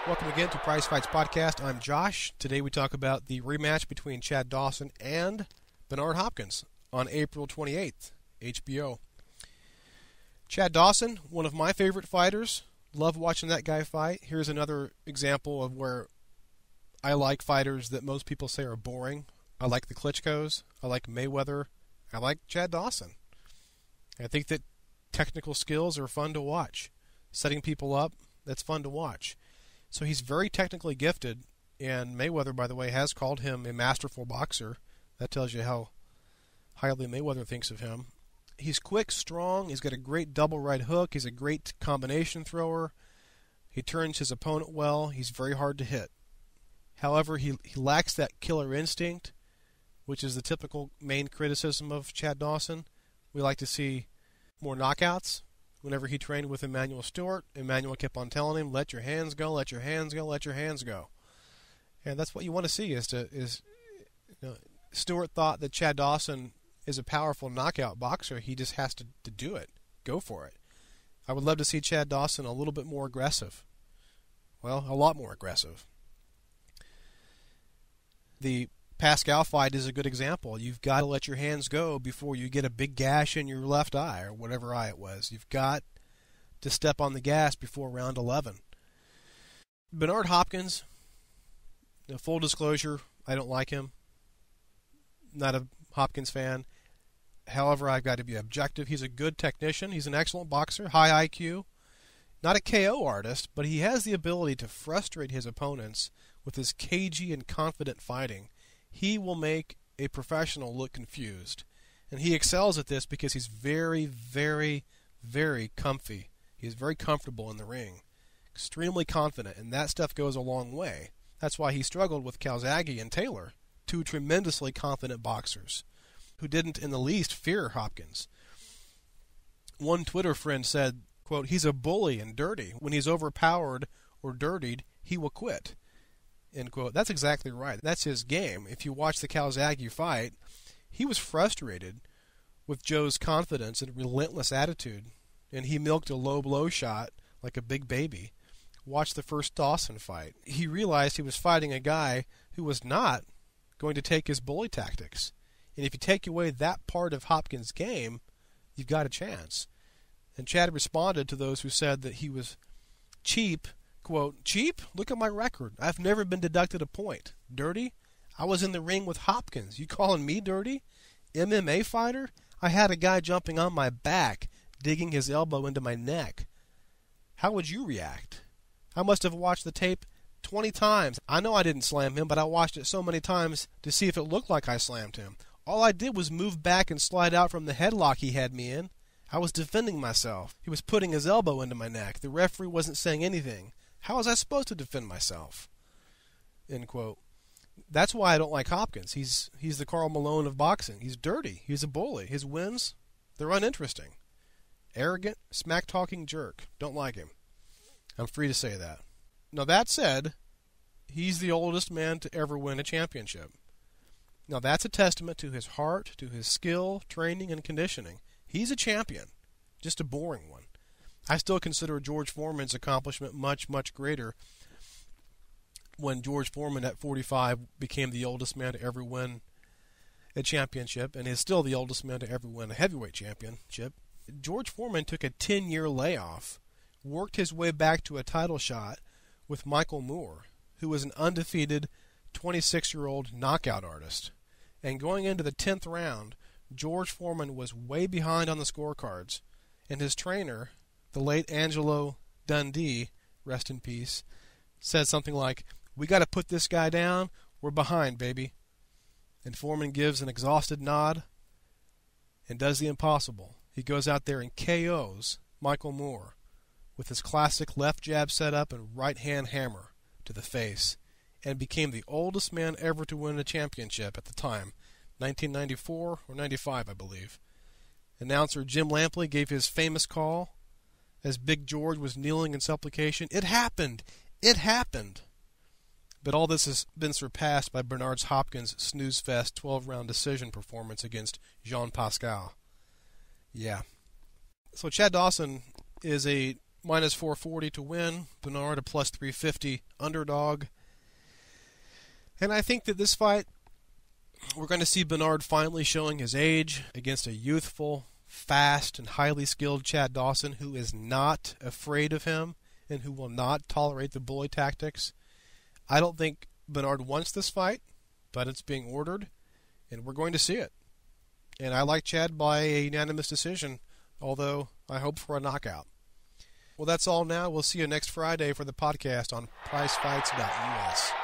Welcome again to Prizefights Podcast. I'm Josh. Today we talk about the rematch between Chad Dawson and Bernard Hopkins on April 28th, HBO. Chad Dawson, one of my favorite fighters. Love watching that guy fight. Here's another example of where I like fighters that most people say are boring. I like the Klitschkos. I like Mayweather. I like Chad Dawson. I think that technical skills are fun to watch. Setting people up, that's fun to watch. So he's very technically gifted, and Mayweather, by the way, has called him a masterful boxer. That tells you how highly Mayweather thinks of him. He's quick, strong, he's got a great double right hook, he's a great combination thrower. He turns his opponent well, he's very hard to hit. However, he lacks that killer instinct, which is the typical main criticism of Chad Dawson. We like to see more knockouts. Whenever he trained with Emmanuel Stewart, Emmanuel kept on telling him, let your hands go, let your hands go, let your hands go. And that's what you want to see Stewart thought that Chad Dawson is a powerful knockout boxer. He just has to do it. Go for it. I would love to see Chad Dawson a little bit more aggressive. Well, a lot more aggressive. The Pascal fight is a good example. You've got to let your hands go before you get a big gash in your left eye, or whatever eye it was. You've got to step on the gas before round 11. Bernard Hopkins, full disclosure, I don't like him. Not a Hopkins fan. However, I've got to be objective. He's a good technician. He's an excellent boxer, high IQ. Not a KO artist, but he has the ability to frustrate his opponents with his cagey and confident fighting. He will make a professional look confused. And he excels at this because he's very, very, very comfy. He's very comfortable in the ring. Extremely confident, and that stuff goes a long way. That's why he struggled with Calzaghe and Taylor, two tremendously confident boxers who didn't in the least fear Hopkins. One Twitter friend said, quote, he's a bully and dirty. When he's overpowered or dirtied, he will quit. End quote. That's exactly right. That's his game. If you watch the Calzaghe fight, he was frustrated with Joe's confidence and relentless attitude, and he milked a low blow shot like a big baby. Watch the first Dawson fight. He realized he was fighting a guy who was not going to take his bully tactics. And if you take away that part of Hopkins' game, you've got a chance. And Chad responded to those who said that he was cheap. Quote, cheap? Look at my record. I've never been deducted a point. Dirty? I was in the ring with Hopkins. You calling me dirty? MMA fighter? I had a guy jumping on my back, digging his elbow into my neck. How would you react? I must have watched the tape 20 times. I know I didn't slam him, but I watched it so many times to see if it looked like I slammed him. All I did was move back and slide out from the headlock he had me in. I was defending myself. He was putting his elbow into my neck. The referee wasn't saying anything. How was I supposed to defend myself? End quote. That's why I don't like Hopkins. He's the Karl Malone of boxing. He's dirty. He's a bully. His wins, they're uninteresting. Arrogant, smack-talking jerk. Don't like him. I'm free to say that. Now, that said, he's the oldest man to ever win a championship. Now, that's a testament to his heart, to his skill, training, and conditioning. He's a champion, just a boring one. I still consider George Foreman's accomplishment much, much greater when George Foreman at 45 became the oldest man to ever win a championship and is still the oldest man to ever win a heavyweight championship. George Foreman took a 10-year layoff, worked his way back to a title shot with Michael Moore, who was an undefeated 26-year-old knockout artist. And going into the 10th round, George Foreman was way behind on the scorecards, and his trainer, the late Angelo Dundee, rest in peace, said something like, we got to put this guy down, we're behind, baby. And Foreman gives an exhausted nod and does the impossible. He goes out there and KOs Michael Moore with his classic left jab setup and right hand hammer to the face, and became the oldest man ever to win a championship at the time, 1994 or 95, I believe. Announcer Jim Lampley gave his famous call as Big George was kneeling in supplication. It happened! It happened! But all this has been surpassed by Bernard Hopkins' snooze-fest 12-round decision performance against Jean Pascal. Yeah. So Chad Dawson is a minus 440 to win. Bernard a plus 350 underdog. And I think that this fight, we're going to see Bernard finally showing his age against a youthful, fast, and highly skilled Chad Dawson who is not afraid of him and who will not tolerate the bully tactics. I don't think Bernard wants this fight, but it's being ordered, and we're going to see it. And I like Chad by a unanimous decision, although I hope for a knockout. Well, that's all now. We'll see you next Friday for the podcast on prizefights.us.